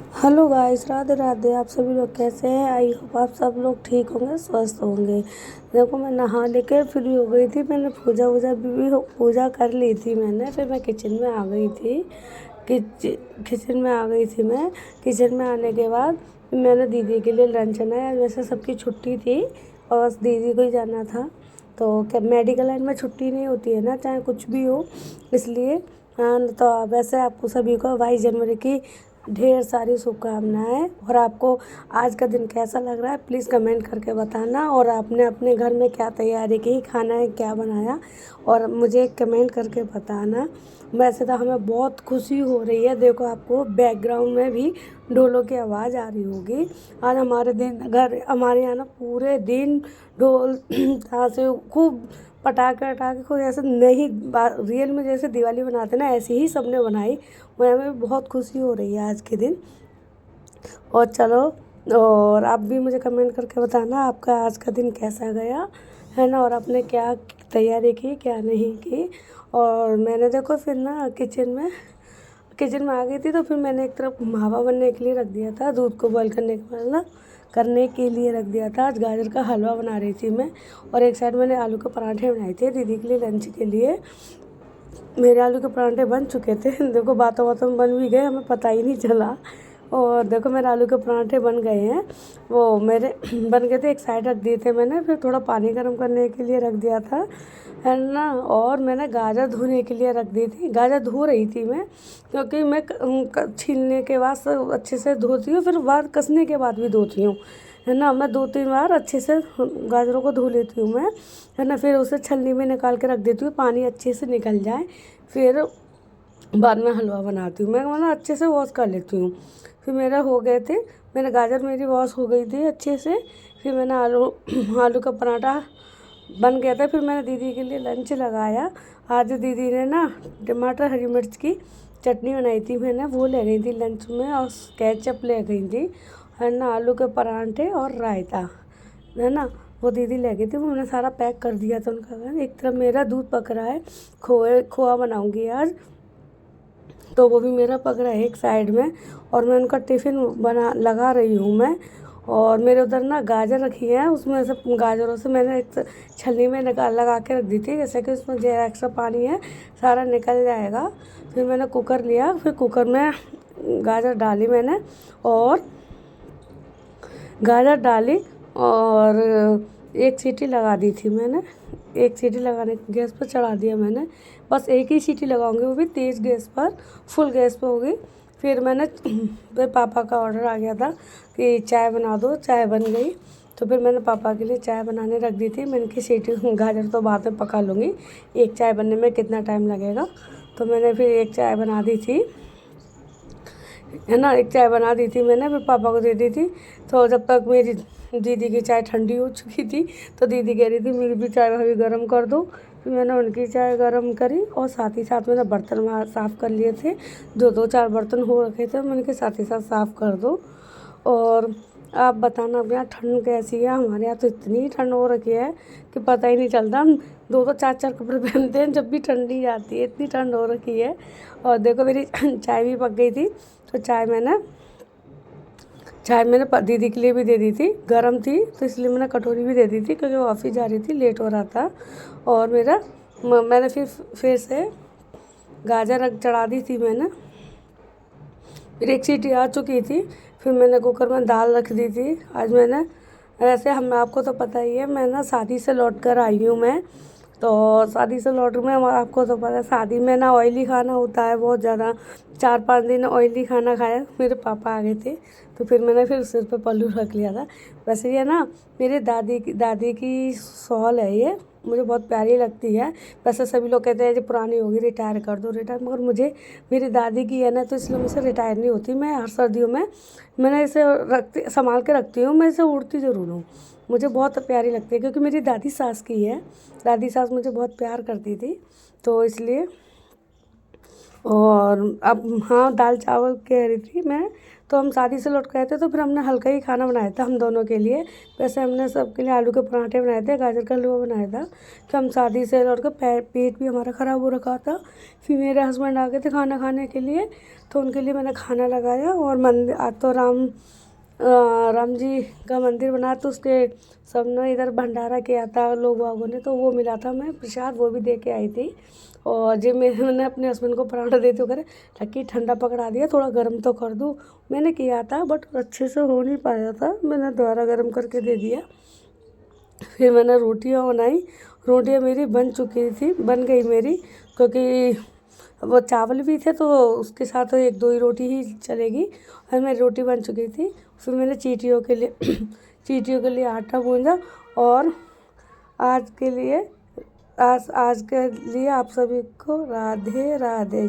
Hello guys, Radhe Radhe. आप सभी लोग कैसे हैं? आई होप आप सब लोग ठीक होंगे, स्वस्थ होंगे। देखो, मैं नहा लेकर फ्री हो गई थी। मैंने पूजा कर ली थी मैंने। फिर मैं किचन में आ गई थी। किचन में आ गई थी मैं। किचन में आने के बाद मैंने दीदी के लिए लंच बनाया। वैसे सबकी छुट्टी थी और बस दीदी को ही जाना था। तो क्या मेडिकल लाइन में छुट्टी नहीं होती है ना, चाहे कुछ भी हो, इसलिए। हाँ, तो वैसे आपको सभी को 22 जनवरी की ढेर सारी शुभकामनाएं। और आपको आज का दिन कैसा लग रहा है प्लीज़ कमेंट करके बताना। और आपने अपने घर में क्या तैयारी की, खाना है क्या बनाया, और मुझे कमेंट करके बताना। वैसे तो हमें बहुत खुशी हो रही है। देखो, आपको बैकग्राउंड में भी ढोलों की आवाज़ आ रही होगी। आज हमारे यहाँ ना पूरे दिन ढोल ताशे खूब पटाखे वटाखे को जैसे नहीं रियल में जैसे दिवाली मनाते ना, ऐसे ही सबने बनाई। मुझे हमें बहुत खुशी हो रही है आज के दिन। और चलो, और आप भी मुझे कमेंट करके बताना आपका आज का दिन कैसा गया, है ना, और आपने क्या तैयारी की क्या नहीं की। और मैंने देखो फिर ना किचन में आ गई थी। तो फिर मैंने एक तरफ मावा बनने के लिए रख दिया था, दूध को बॉईल करने के लिए रख दिया था। आज गाजर का हलवा बना रही थी मैं। और एक साइड मैंने आलू के पराठे बनाए थे दीदी के लिए लंच के लिए। मेरे आलू के पराठे बन चुके थे। देखो, बातों बातों में बन भी गए, हमें पता ही नहीं चला। और देखो, मेरे आलू के पराठे बन गए हैं। वो मेरे बन गए थे, एक साइड रख दिए थे मैंने। फिर थोड़ा पानी गर्म करने के लिए रख दिया था, है ना। और मैंने गाजर धोने के लिए रख दी थी। गाजर धो रही थी मैं, क्योंकि मैं छीलने के बाद सब अच्छे से धोती हूँ, फिर बाद कसने के बाद भी धोती हूँ, है ना। मैं 2-3 बार अच्छे से गाजरों को धो लेती हूँ मैं, है ना। फिर उसे छलनी में निकाल के रख देती हूँ, पानी अच्छे से निकल जाए। फिर बाद में हलवा बनाती हूँ मैं, मतलब अच्छे से वॉश कर लेती हूँ। फिर मेरा हो गए थे, मेरा गाजर मेरी वॉश हो गई थी अच्छे से। फिर मैंने आलू का पराठा बन गया था। फिर मैंने दीदी के लिए लंच लगाया। आज दीदी ने ना टमाटर हरी मिर्च की चटनी बनाई थी, मैंने वो ले गई थी लंच में। और केचप ले गई थी, है ना। आलू के पराठे और रायता, है ना, वो दीदी ले गई थी। वो मैंने सारा पैक कर दिया था उनका। एक तरफ मेरा दूध पक रहा है, खोआ बनाऊंगी आज, तो वो भी मेरा पक रहा है एक साइड में। और मैं उनका टिफ़िन बना लगा रही हूँ मैं। और मेरे उधर ना गाजर रखी है, उसमें से गाजरों से मैंने एक छलनी में लगा के रख दी थी, जैसे कि उसमें जो एक्स्ट्रा पानी है सारा निकल जाएगा। फिर मैंने कुकर लिया, फिर कुकर में गाजर डाली मैंने, और गाजर डाली, और एक सीटी लगा दी थी मैंने। एक सीटी लगाने गैस पर चढ़ा दिया मैंने। बस एक ही सीटी लगाऊंगी, वो भी तेज़ गैस पर, फुल गैस पर होगी। फिर फिर पापा का ऑर्डर आ गया था कि चाय बना दो। चाय बन गई, तो फिर मैंने पापा के लिए चाय बनाने रख दी थी। मैंने की सीटी गाजर तो बाद में पका लूँगी, एक चाय बनने में कितना टाइम लगेगा। तो मैंने फिर एक चाय बना दी थी, है ना। एक चाय बना दी थी मैंने, फिर पापा को दे दी थी। तो जब तक मेरी दीदी की चाय ठंडी हो चुकी थी, तो दीदी कह रही थी मेरी भी चाय भाभी गर्म कर दो। फिर मैंने उनकी चाय गर्म करी, और साथ ही साथ मैंने बर्तन वहाँ साफ़ कर लिए थे। 2-4 बर्तन हो रखे थे, मैंने के साथ ही साथ साफ़ कर दो। और आप बताना अब यहाँ ठंड कैसी है। हमारे यहाँ तो इतनी ठंड हो रखी है कि पता ही नहीं चलता। हम 2-4 कपड़े पहनते हैं जब भी ठंडी जाती है, इतनी ठंड हो रखी है। और देखो, मेरी चाय भी पक गई थी। तो चाय मैंने दीदी के लिए भी दे दी थी, गर्म थी, तो इसलिए मैंने कटोरी भी दे दी थी, क्योंकि वो ऑफिस जा रही थी, लेट हो रहा था। और मैंने फिर से गाजर चढ़ा दी थी मैंने। फिर एक सीटी आ चुकी थी। फिर मैंने कुकर में दाल रख दी थी। आज मैंने ऐसे हम आपको तो पता ही है, मैं ना शादी से लौट कर आई हूँ मैं। तो शादी से लौट में आपको तो पता है, शादी में ना ऑयली खाना होता है बहुत ज़्यादा। 4-5 दिन ऑयली खाना खाया। मेरे पापा आ गए थे, तो फिर मैंने फिर सिर पे पल्लू रख लिया था। वैसे ये ना मेरी दादी की शॉल है ये, मुझे बहुत प्यारी लगती है। वैसे सभी लोग कहते हैं जो पुरानी होगी रिटायर कर दो, मगर मुझे मेरी दादी की है ना, तो इसलिए मुझसे रिटायर नहीं होती। मैं हर सर्दियों में मैंने इसे संभाल के रखती हूँ। मैं इसे उड़ती ज़रूर हूँ, मुझे बहुत प्यारी लगती है, क्योंकि मेरी दादी सास की है। दादी सास मुझे बहुत प्यार करती थी, तो इसलिए। और अब हाँ, दाल चावल कह रही थी मैं। तो हम शादी से लौट के आए थे तो फिर हमने हल्का ही खाना बनाया था हम दोनों के लिए। वैसे हमने सबके लिए आलू के पराठे बनाए थे, गाजर का हलवा बनाया था कि हम शादी से लौट कर पेट भी हमारा ख़राब हो रखा था। फिर मेरे हस्बैंड आ गए थे खाना खाने के लिए, तो उनके लिए मैंने खाना लगाया। और मंदिर आज तो राम जी का मंदिर बना, तो उसके सबने इधर भंडारा किया था लोग बागों ने, तो वो मिला था, मैं प्रसाद वो भी दे के आई थी। और जब मैंने अपने हस्बैंड को पराठा देते हुए लकी ठंडा पकड़ा दिया, थोड़ा गर्म तो कर दूँ। मैंने किया था बट अच्छे से हो नहीं पाया था, मैंने दोबारा गर्म करके दे दिया। फिर मैंने रोटियां बनाई, रोटियां मेरी बन गई मेरी, क्योंकि वो चावल भी थे तो उसके साथ एक दो ही रोटी ही चलेगी, और मेरी रोटी बन चुकी थी। फिर मैंने चींटियों के लिए चींटियों के लिए आटा गूंजा। और आज के लिए आज के लिए आप सभी को राधे राधे।